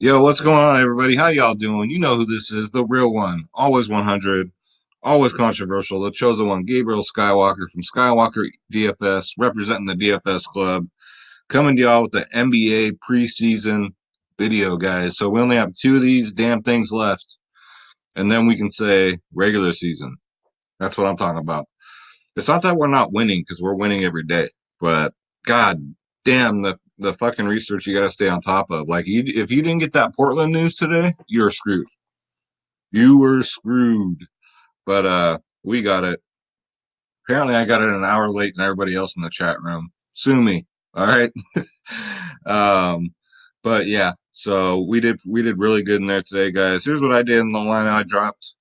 Yo, what's going on, everybody? How y'all doing? You know who this is, the real one. Always 100, always controversial, the chosen one, Gabriel Skywalker from Skywalker DFS, representing the DFS club, coming to y'all with the NBA preseason video, guys. So we only have two of these damn things left, and then we can say regular season. That's what I'm talking about. It's not that we're not winning, because we're winning every day, but god damn the fucking research you got to stay on top of. Like, if you didn't get that Portland news today, you're screwed. You were screwed. But we got it. Apparently I got it an hour late than everybody else in the chat room. Sue me. All right. um but yeah, so we did really good in there today, guys. Here's what I did in the line I dropped.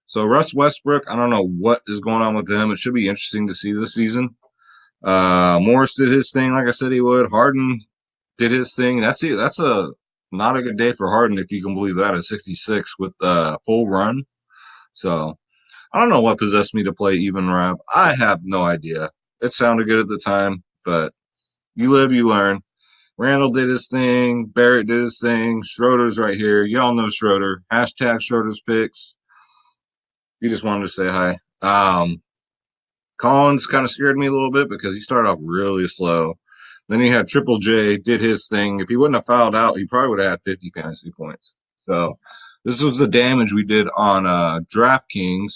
So Russ Westbrook, I don't know what is going on with him. It should be interesting to see this season. Morris did his thing like I said he would. Harden did his thing. That's it. That's a not a good day for Harden, if you can believe that, at 66 with the full run. So I don't know what possessed me to play even Rob. I have no idea. It sounded good at the time, but you live, you learn. Randall did his thing. Barrett did his thing. Schroeder's right here. Y'all know Schroeder. Hashtag Schroeder's picks. He just wanted to say hi. Collins kind of scared me a little bit because he started off really slow. Then he had Triple J, did his thing. If he wouldn't have fouled out, he probably would have had 50 fantasy points. So this was the damage we did on Draftkings.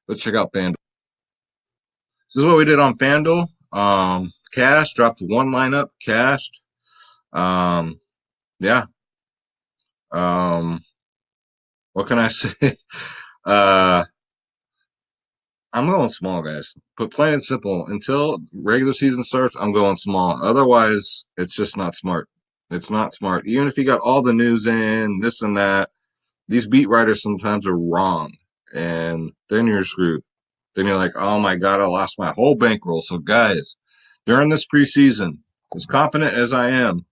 Let's check out Fanduel. This is what we did on Fanduel. Cash dropped one lineup, cashed. Um, yeah. Um, what can I say? uh, I'm going small, guys. But plain and simple, until regular season starts, I'm going small. Otherwise, it's just not smart. It's not smart. Even if you got all the news in, this and that, these beat writers sometimes are wrong, and then you're screwed. Then you're like, oh my God, I lost my whole bankroll. So, guys, during this preseason, as confident as I am,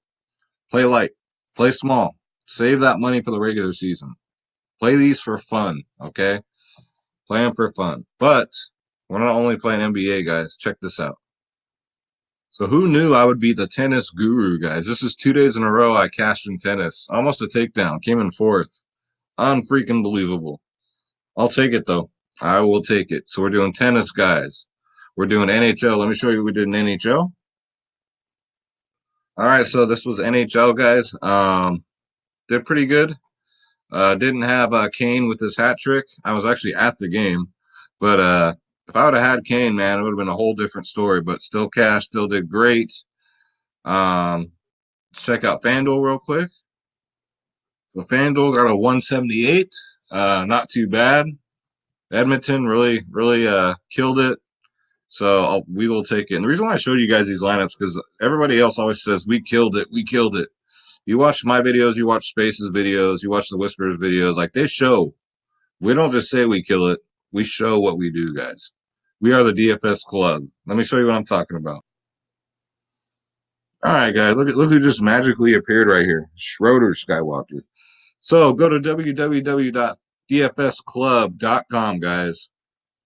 play light, play small, save that money for the regular season. Play these for fun, okay? Play them for fun. But we're not only playing NBA, guys. Check this out. So who knew I would be the tennis guru, guys? This is 2 days in a row I cashed in tennis. Almost a takedown. Came in fourth. Unfreaking believable. I'll take it, though. I will take it. So we're doing tennis, guys. We're doing NHL. Let me show you what we did in NHL. All right, so this was NHL, guys. Did pretty good. Didn't have Kane with his hat trick. I was actually at the game, but if I would have had Kane, man, it would have been a whole different story. But still, cash, still did great. Let's check out FanDuel real quick. So FanDuel got a 178. Not too bad. Edmonton really killed it. So we will take it. And the reason why I showed you guys these lineups, because everybody else always says we killed it, we killed it. You watch my videos, you watch Space's videos, you watch the Whispers videos, like they show. We don't just say we kill it, we show what we do, guys. We are the DFS club. Let me show you what I'm talking about. All right, guys, look who just magically appeared right here. Schroeder Skywalker. So go to www.dfsclub.com, guys.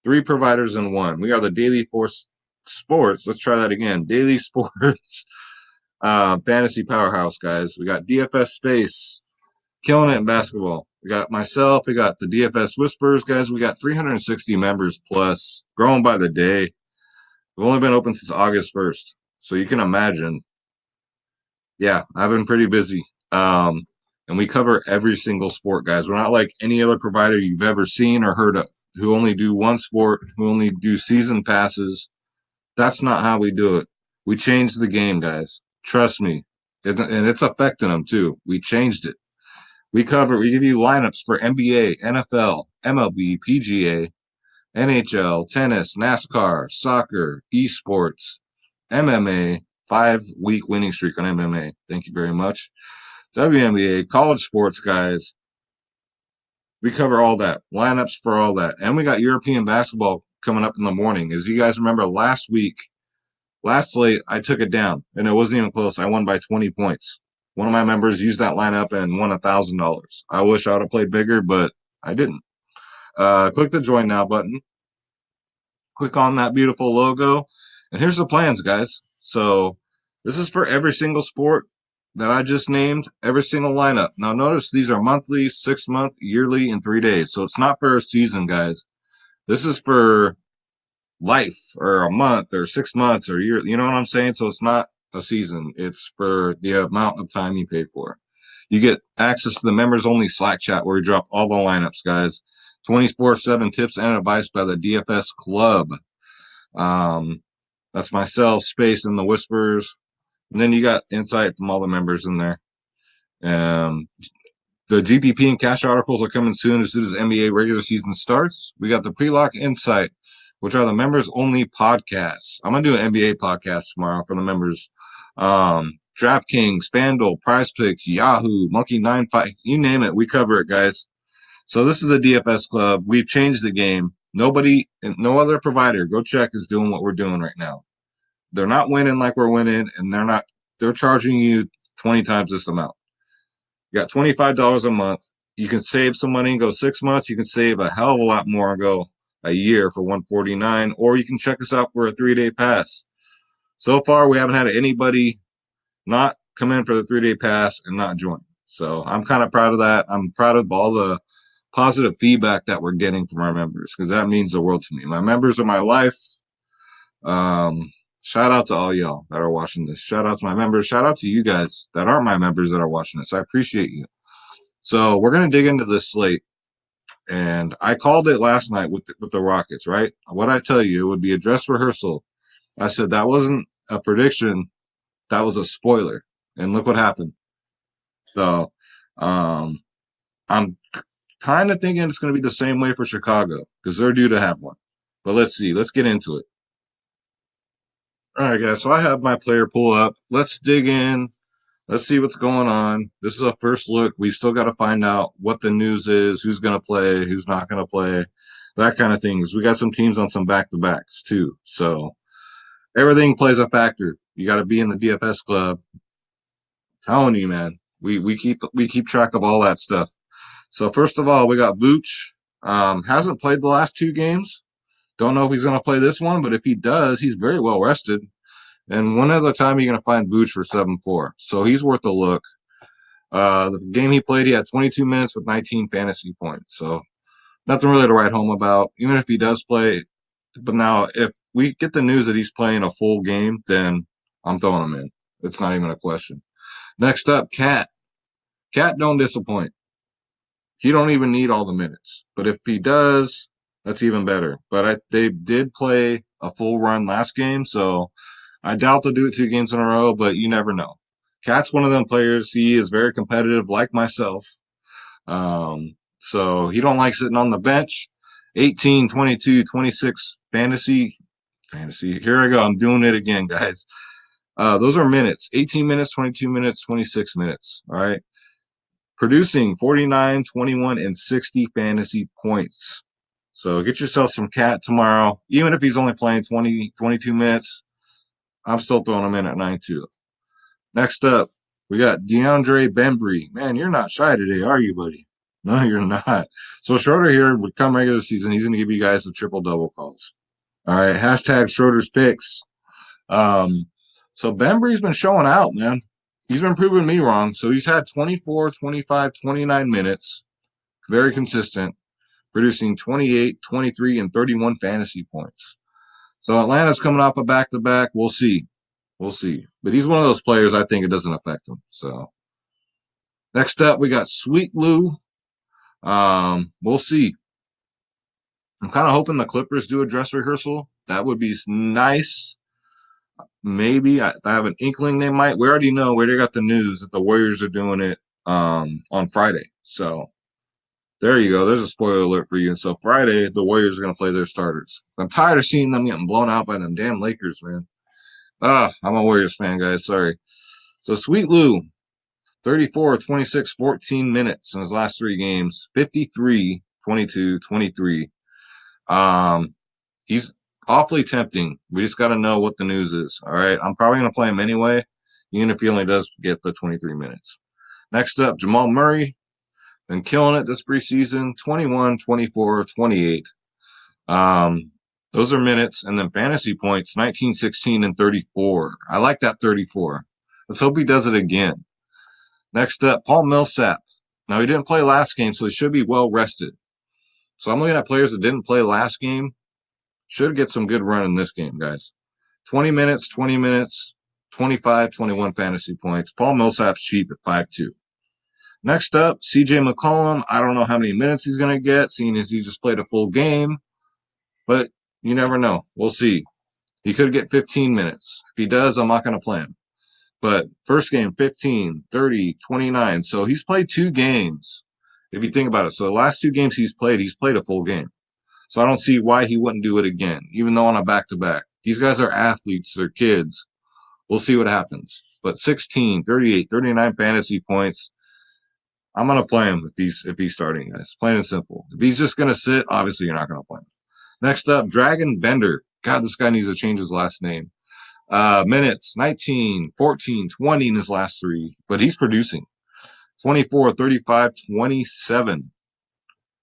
Three providers in one. We are the Daily Force Sports. Let's try that again. Daily Sports Fantasy Powerhouse, guys. We got DFS Space, killing it in basketball. We got myself. We got the DFS Whispers, guys. We got 360 members plus, growing by the day. We've only been open since August 1st. So you can imagine. Yeah, I've been pretty busy. And we cover every single sport, guys. We're not like any other provider you've ever seen or heard of, who only do one sport, who only do season passes. That's not how we do it. We changed the game, guys. Trust me. And it's affecting them too. We changed it. We give you lineups for NBA, NFL, MLB, PGA, NHL, tennis, NASCAR, soccer, esports, MMA, 5 week winning streak on MMA. Thank you very much. WNBA, college sports, guys. We cover all that. Lineups for all that. And we got European basketball coming up in the morning. As you guys remember, last slate, I took it down, and it wasn't even close. I won by 20 points. One of my members used that lineup and won $1,000. I wish I would have played bigger, but I didn't. Click the join now button. Click on that beautiful logo. And here's the plans, guys. So this is for every single sport that I just named, every single lineup. Now, notice these are monthly, 6-month, yearly, and 3 days. So it's not for a season, guys. This is for life or a month or 6 months or a year. You know what I'm saying? So it's not a season. It's for the amount of time you pay for. You get access to the members only Slack chat where we drop all the lineups, guys. 24/7 tips and advice by the DFS club. Um, that's myself, Space, and the Whispers. And then you got insight from all the members in there. Um, the GPP and cash articles are coming soon as NBA regular season starts. We got the pre-lock insight, which are the members only podcasts. I'm gonna do an NBA podcast tomorrow for the members. Draftkings, Fanduel, Prize Picks, Yahoo, Monkey 95, you name it, we cover it, guys. So this is the DFS club. We've changed the game. Nobody, no other provider, go check, is doing what we're doing right now. They're not winning like we're winning, and they're charging you 20 times this amount. You got $25 a month. You can save some money and go 6 months. You can save a hell of a lot more and go a year for $149, or you can check us out for a 3-day pass. So far, we haven't had anybody not come in for the 3-day pass and not join. So I'm kind of proud of that. I'm proud of all the positive feedback that we're getting from our members because that means the world to me. My members are my life. Shout out to all y'all that are watching this. Shout out to my members. Shout out to you guys that aren't my members that are watching this. I appreciate you. So we're gonna dig into this slate, and I called it last night with the Rockets. Right? What I tell you, it would be a dress rehearsal. I said that wasn't a prediction. That was a spoiler, and look what happened. So, um, I'm kind of thinking it's going to be the same way for Chicago because they're due to have one. But let's see. Let's get into it. All right, guys. So I have my player pool up. Let's dig in. Let's see what's going on. This is a first look. We still got to find out what the news is, who's going to play, who's not going to play, that kind of things. We got some teams on some back-to-backs too. So everything plays a factor. You got to be in the DFS club. I'm telling you, man. We keep track of all that stuff. So first of all, we got Vooch. Hasn't played the last 2 games. Don't know if he's going to play this one, but if he does, he's very well rested. And one other time you're going to find Vooch for 7-4. So he's worth a look. The game he played, he had 22 minutes with 19 fantasy points. So nothing really to write home about, even if he does play. But now, if we get the news that he's playing a full game, then I'm throwing him in. It's not even a question. Next up, Cat. Cat don't disappoint. He don't even need all the minutes. But if he does, that's even better. But they did play a full run last game, so I doubt they'll do it 2 games in a row, but you never know. Cat's one of them players. He is very competitive, like myself. So he don't like sitting on the bench. 18, 22, 26 fantasy. Here I go. I'm doing it again, guys. Those are minutes. 18 minutes, 22 minutes, 26 minutes. All right. Producing 49, 21, and 60 fantasy points. So get yourself some Cat tomorrow. Even if he's only playing 20, 22 minutes, I'm still throwing him in at 9-2. Next up, we got DeAndre Bembry. Man, you're not shy today, are you, buddy? No, you're not. So Schroeder here would come regular season. He's going to give you guys the triple-double calls. All right, hashtag Schroeder's picks. So Bembry's been showing out, man. He's been proving me wrong. So he's had 24, 25, 29 minutes. Very consistent, producing 28, 23, and 31 fantasy points. So Atlanta's coming off a back-to-back. We'll see. We'll see. But he's one of those players I think it doesn't affect him. So next up, we got Sweet Lou. We'll see. I'm kind of hoping the Clippers do a dress rehearsal. That would be nice. Maybe I have an inkling they might. We already know. We already got the news that the Warriors are doing it on Friday. So there you go. There's a spoiler alert for you. And so Friday, the Warriors are going to play their starters. I'm tired of seeing them getting blown out by them damn Lakers, man. I'm a Warriors fan, guys. Sorry. So Sweet Lou, 34, 26, 14 minutes in his last 3 games, 53, 22, 23. He's awfully tempting. We just got to know what the news is. All right. I'm probably going to play him anyway, even if he only does get the 23 minutes. Next up, Jamal Murray. Been killing it this preseason, 21, 24, 28. Those are minutes. And then fantasy points, 19, 16, and 34. I like that 34. Let's hope he does it again. Next up, Paul Millsap. Now, he didn't play last game, so he should be well rested. So I'm looking at players that didn't play last game. Should get some good run in this game, guys. 20 minutes, 25, 21 fantasy points. Paul Millsap's cheap at 5'2". Next up, CJ McCollum. I don't know how many minutes he's going to get, seeing as he just played a full game. But you never know. We'll see. He could get 15 minutes. If he does, I'm not going to play him. But first game, 15, 30, 29. So he's played 2 games, if you think about it. So the last 2 games he's played a full game. So I don't see why he wouldn't do it again, even though on a back-to-back. These guys are athletes. They're kids. We'll see what happens. But 16, 38, 39 fantasy points. I'm going to play him if he's starting, guys. Plain and simple. If he's just going to sit, obviously you're not going to play him. Next up, Dragon Bender. God, this guy needs to change his last name. Minutes, 19, 14, 20 in his last 3. But he's producing. 24, 35, 27.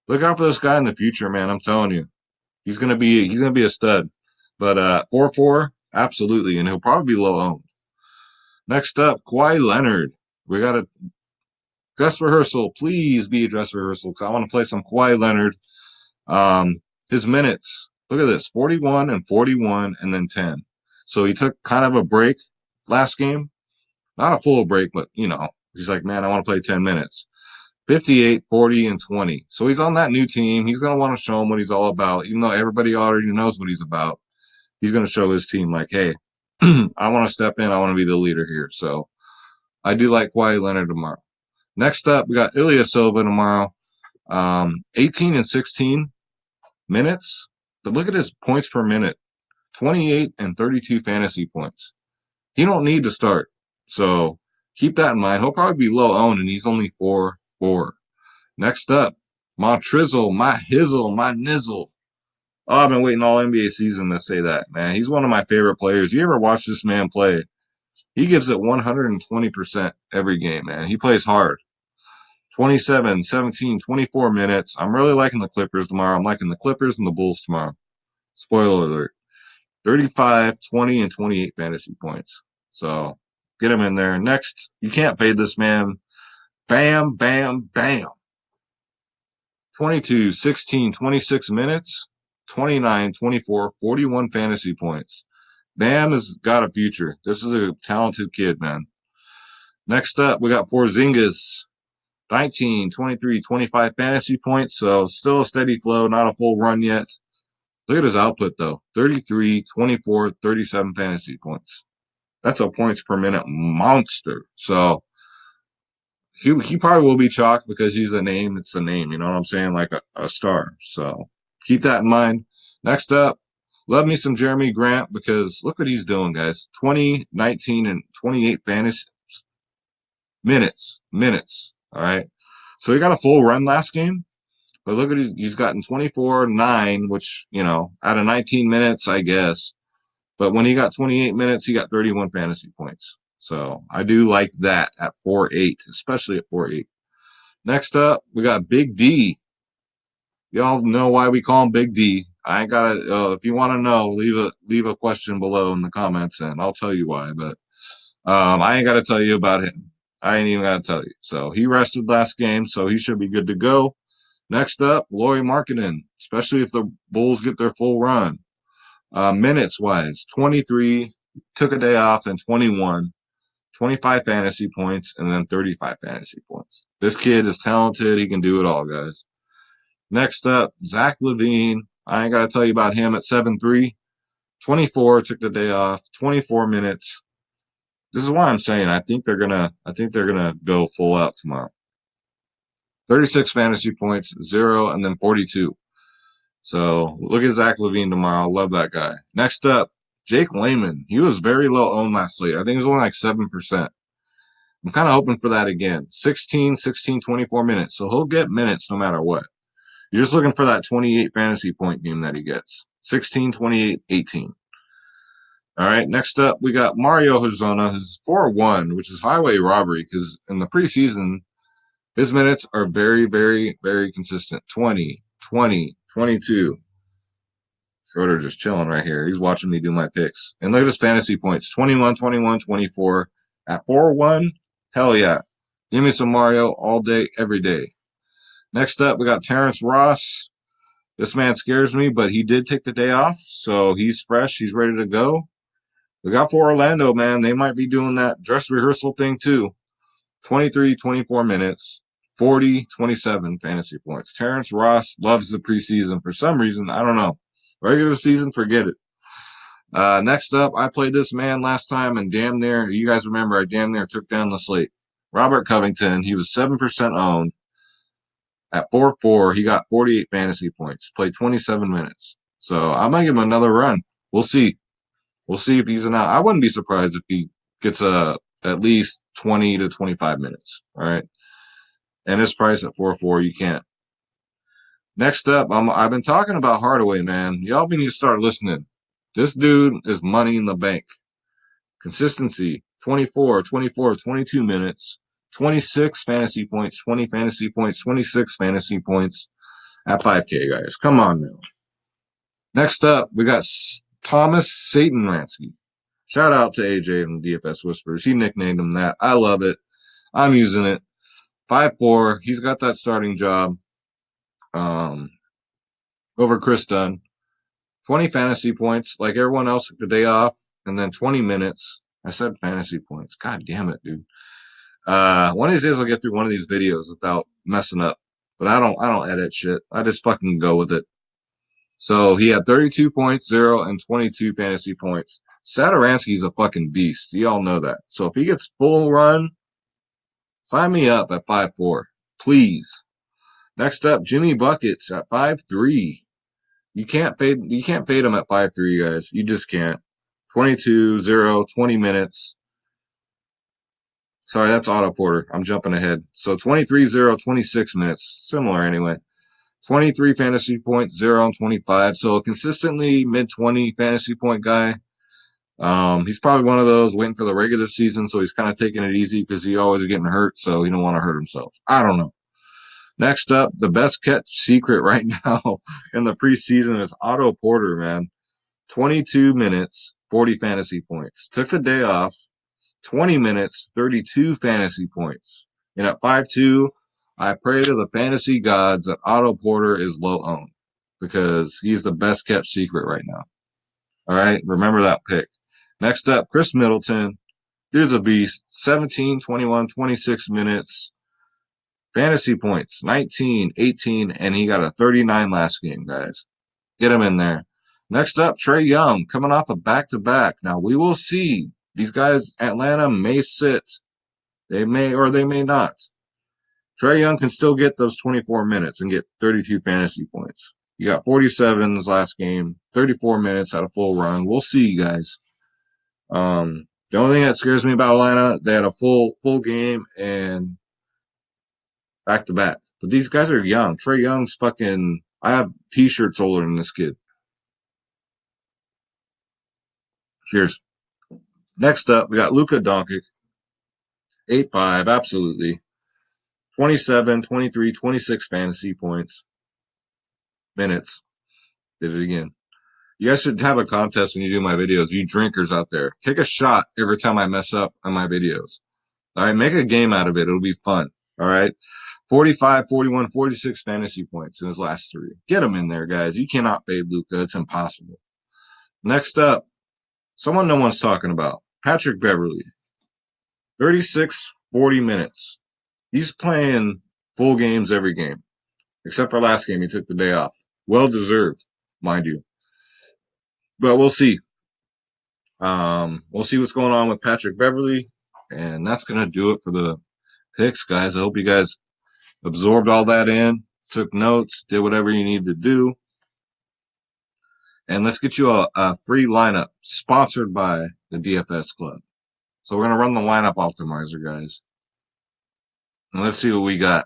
Look out for this guy in the future, man. I'm telling you. He's gonna be a stud. But 4-4, absolutely, and he'll probably be low owned. Next up, Kawhi Leonard. We got a dress rehearsal. Please be a dress rehearsal because I want to play some Kawhi Leonard. His minutes. Look at this: 41 and 41, and then 10. So he took kind of a break last game. Not a full break, but he's like, man, I want to play 10 minutes. 58, 40, and 20. So he's on that new team. He's going to want to show him what he's all about, even though everybody already knows what he's about. He's going to show his team, like, hey, I want to step in. I want to be the leader here. So I do like Kawhi Leonard tomorrow. Next up, we got Ilya Silva tomorrow. 18 and 16 minutes. But look at his points per minute. 28 and 32 fantasy points. He don't need to start. So keep that in mind. He'll probably be low owned, and he's only 4-4. Next up, my Trizzle, my Hizzle, my Nizzle. Oh, I've been waiting all NBA season to say that, man. He's one of my favorite players. You ever watch this man play? He gives it 120% every game, man. He plays hard. 27, 17, 24 minutes. I'm really liking the Clippers tomorrow. I'm liking the Clippers and the Bulls tomorrow. Spoiler alert. 35, 20, and 28 fantasy points. So get him in there. Next, you can't fade this man. Bam, bam, bam. 22, 16, 26 minutes, 29, 24, 41 fantasy points. Bam has got a future. This is a talented kid, man. Next up, we got Porzingis. 19, 23, 25 fantasy points. So still a steady flow, not a full run yet. Look at his output, though. 33, 24, 37 fantasy points. That's a points per minute monster. So he probably will be chalked because he's a name. It's a name, you know what I'm saying? Like a star. So keep that in mind. Next up, love me some Jeremy Grant because look what he's doing, guys. 20, 19, and 28 fantasy minutes. All right. So he got a full run last game. But look at he's gotten 24, 9, which, out of 19 minutes, I guess. But when he got 28 minutes, he got 31 fantasy points. So I do like that at 4-8, especially at 4-8. Next up, we got Big D. Y'all know why we call him Big D. I ain't gotta. If you want to know, leave a question below in the comments, and I'll tell you why. But I ain't gotta tell you about him. I ain't even gotta tell you. So he rested last game, so he should be good to go. Next up, Lauri Markkanen, especially if the Bulls get their full run. Minutes wise, 23, took a day off, then 21, 25 fantasy points, and then 35 fantasy points. This kid is talented. He can do it all, guys. Next up, Zach LaVine. I ain't got to tell you about him at 7-3, 24, took the day off, 24 minutes. This is why I'm saying I think they're gonna go full out tomorrow. 36 fantasy points, 0, and then 42. So look at Zach LaVine tomorrow. Love that guy. Next up, Jake Layman. He was very low owned last slate. I think it was only like 7%. I'm kind of hoping for that again. 16, 16, 24 minutes. So he'll get minutes no matter what. You're just looking for that 28 fantasy point game that he gets. 16, 28, 18. All right. Next up, we got Mario Hezonja, who's 4-1, which is highway robbery because in the preseason, his minutes are very, very, very consistent. 20, 20, 22. Schroeder just chilling right here. He's watching me do my picks. And look at his fantasy points. 21, 21, 24. At 4-1, hell yeah. Give me some Mario all day, every day. Next up, we got Terrence Ross. This man scares me, but he did take the day off, so he's fresh. He's ready to go. We got for Orlando, man. They might be doing that dress rehearsal thing too. 23, 24 minutes, 40, 27 fantasy points. Terrence Ross loves the preseason for some reason. I don't know. Regular season, forget it. Next up, I played this man last time and damn near, you guys remember, I damn near took down the slate. Robert Covington, he was 7% owned. At 4-4, he got 48 fantasy points, played 27 minutes. So I might give him another run. We'll see. We'll see if he's an out. I wouldn't be surprised if he gets at least 20 to 25 minutes. All right. And his price at 4-4, you can't. Next up, I've been talking about Hardaway, man. Y'all need to start listening. This dude is money in the bank. Consistency, 24, 24, 22 minutes, 26 fantasy points, 20 fantasy points, 26 fantasy points at 5K, guys. Come on now. Next up, we got Thomas Satan Ransky. Shout out to AJ and the DFS Whispers. He nicknamed him that. I love it. I'm using it. 5-4. He's got that starting job over Chris Dunn. 20 fantasy points, like everyone else took the day off, and then 20 minutes. I said fantasy points. God damn it, dude. One of these days I'll get through one of these videos without messing up. But I don't edit shit. I just fucking go with it. So he had 32 points, 0, and 22 fantasy points. Satoransky's a fucking beast. You all know that. So if he gets full run, sign me up at 5-4. Please. Next up, Jimmy Buckets at 5-3. You can't fade him at 5-3, guys. You just can't. 22, 0, 20 minutes. Sorry, that's Otto Porter. I'm jumping ahead. So 23, 0, 26 minutes. Similar anyway. 23 fantasy points, 0 and 25. So a consistently mid-20 fantasy point guy. He's probably one of those waiting for the regular season, so he's kind of taking it easy because he always getting hurt, so he don't want to hurt himself. I don't know. Next up, the best kept secret right now in the preseason is Otto Porter, man. 22 minutes, 40 fantasy points. Took the day off. 20 minutes, 32 fantasy points. And at 5-2, I pray to the fantasy gods that Otto Porter is low owned because he's the best kept secret right now. All right, remember that pick. Next up, Chris Middleton. Dude's a beast. 17, 21, 26 minutes. Fantasy points, 19, 18, and he got a 39 last game, guys. Get him in there. Next up, Trae Young coming off a back-to-back. Now, we will see. These guys, Atlanta may sit. They may or they may not. Trae Young can still get those 24 minutes and get 32 fantasy points. You got 47 this last game, 34 minutes at a full run. We'll see, you guys. The only thing that scares me about Atlanta, they had a full game and back to back. But these guys are young. Trae Young's fucking. I have T-shirts older than this kid. Cheers. Next up, we got Luka Doncic. 8-5, absolutely. 27, 23, 26 fantasy points. Minutes. Did it again. You guys should have a contest when you do my videos. You drinkers out there. Take a shot every time I mess up on my videos. All right, make a game out of it. It'll be fun. All right. 45, 41, 46 fantasy points in his last 3. Get him in there, guys. You cannot fade Luka. It's impossible. Next up, someone no one's talking about. Patrick Beverly. 36, 40 minutes. He's playing full games every game, except for last game. He took the day off. Well deserved, mind you. But we'll see. We'll see what's going on with Patrick Beverly. And that's going to do it for the picks, guys. I hope you guys absorbed all that in, took notes, did whatever you need to do. And let's get you a free lineup sponsored by the DFS Club. So we're going to run the lineup optimizer, guys. And let's see what we got.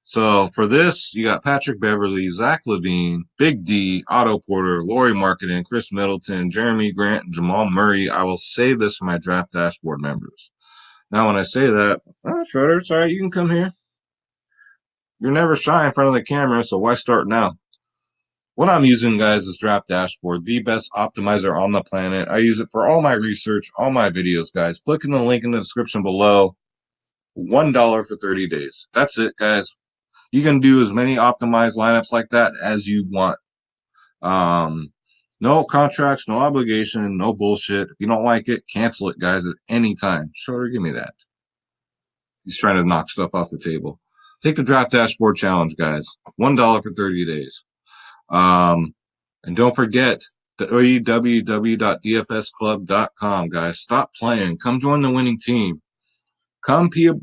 So for this, you got Patrick Beverly, Zach LaVine, Big D, Otto Porter, Laurie Marketing, Chris Middleton, Jeremy Grant, and Jamal Murray. I will save this for my draft dashboard members. Now, when I say that, Shredder, sorry, you can come here. You're never shy in front of the camera, so why start now? What I'm using, guys, is Draft Dashboard, the best optimizer on the planet. I use it for all my research, all my videos, guys. Click in the link in the description below. $1 for 30 days. That's it, guys. You can do as many optimized lineups like that as you want. Um, no contracts, no obligation, no bullshit. If you don't like it, cancel it, guys, at any time. Schroeder, give me that. He's trying to knock stuff off the table. Take the Draft Dashboard Challenge, guys. $1 for 30 days. Um, and don't forget the www.dfsclub.com, guys. Stop playing. Come join the winning team. Come be a,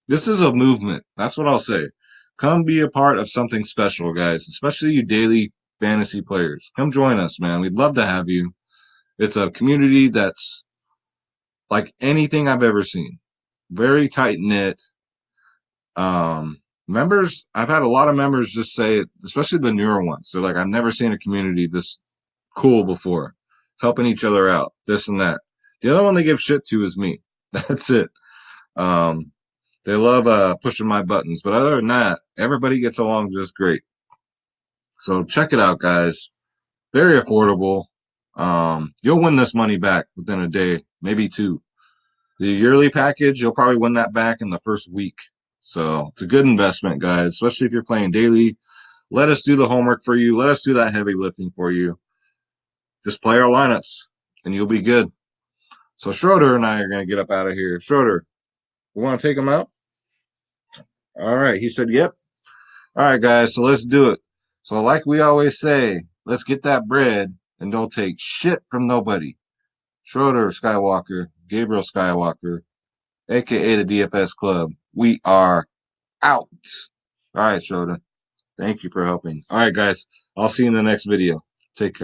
this is a movement. That's what I'll say. Come be a part of something special, guys, especially you daily fantasy players. Come join us, man. We'd love to have you. It's a community that's like anything I've ever seen. Very tight knit. Members, I've had a lot of members just say, especially the newer ones, they're like, I've never seen a community this cool before, helping each other out, this and that. The other one they give shit to is me. That's it. Um, they love pushing my buttons, but other than that, everybody gets along just great. So check it out, guys. Very affordable. You'll win this money back within a day, maybe two. The yearly package, you'll probably win that back in the first week. So it's a good investment, guys, especially if you're playing daily. Let us do the homework for you. Let us do that heavy lifting for you. Just play our lineups, and you'll be good. So Schroeder and I are going to get up out of here. Schroeder, we want to take him out? All right. He said, yep. All right, guys. So let's do it. So like we always say, let's get that bread and don't take shit from nobody. Schroeder Skywalker, Gabriel Skywalker, a.k.a. the DFS Club. We are out. All right, Schroeder. Thank you for helping. All right, guys. I'll see you in the next video. Take care.